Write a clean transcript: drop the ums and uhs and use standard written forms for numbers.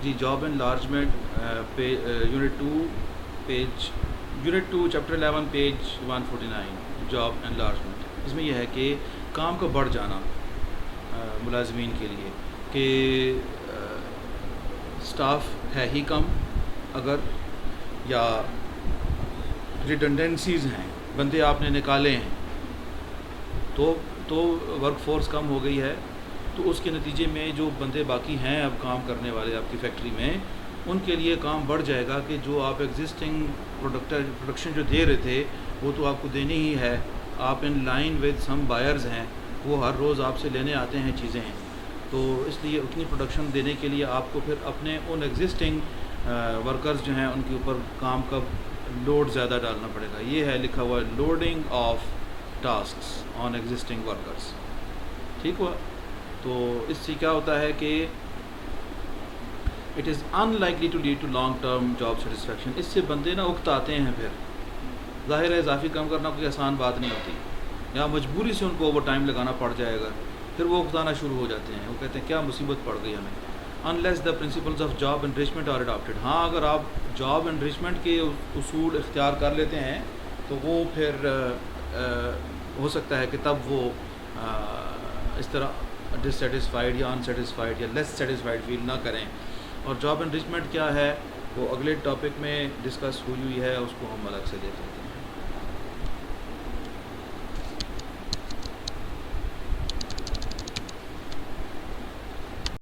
جی job enlargement unit 2 chapter 11 page 149 job enlargement. اس میں یہ ہے کہ کام کا بڑھ جانا ملازمین کے لیے کہ سٹاف ہے ہی کم اگر، یا ریڈنڈنسیز ہیں، بندے آپ نے نکالے ہیں تو ورک فورس کم ہو گئی ہے، تو اس کے نتیجے میں جو بندے باقی ہیں اب کام کرنے والے آپ کی فیکٹری میں، ان کے لیے کام بڑھ جائے گا کہ جو آپ ایگزسٹنگ پروڈکشن جو دے رہے تھے وہ تو آپ کو دینی ہی ہے. آپ in line with some buyers ہیں، وہ ہر روز آپ سے لینے آتے ہیں چیزیں ہیں، تو اس لیے اتنی پروڈکشن دینے کے لیے آپ کو پھر اپنے ان ایگزسٹنگ ورکرز جو ہیں ان کے اوپر کام کا لوڈ زیادہ ڈالنا پڑے گا. یہ ہے لکھا ہوا loading of tasks on existing workers. ٹھیک ہوا؟ تو اس سے کیا ہوتا ہے کہ it is unlikely to lead to long term job satisfaction. اس سے بندے نا اکتاتے ہیں. پھر ظاہر ہے اضافی کام کرنا کوئی آسان بات نہیں ہوتی، یا مجبوری سے ان کو اوور ٹائم لگانا پڑ جائے گا، پھر وہ اکتانا شروع ہو جاتے ہیں. وہ کہتے ہیں کیا مصیبت پڑ گئی ہمیں. unless the principles of job enrichment are adopted. ہاں اگر آپ جاب انریچمنٹ کے اصول اختیار کر لیتے ہیں تو وہ پھر ہو سکتا ہے کہ تب وہ اس طرح ڈسسیٹسفائیڈ یا انسیٹسفائیڈ یا لیس سیٹسفائیڈ فیل نہ کریں. اور جاب انریچمنٹ کیا ہے وہ اگلے ٹاپک میں ڈسکس ہوئی ہے، اس کو ہم الگ سے دیکھیں.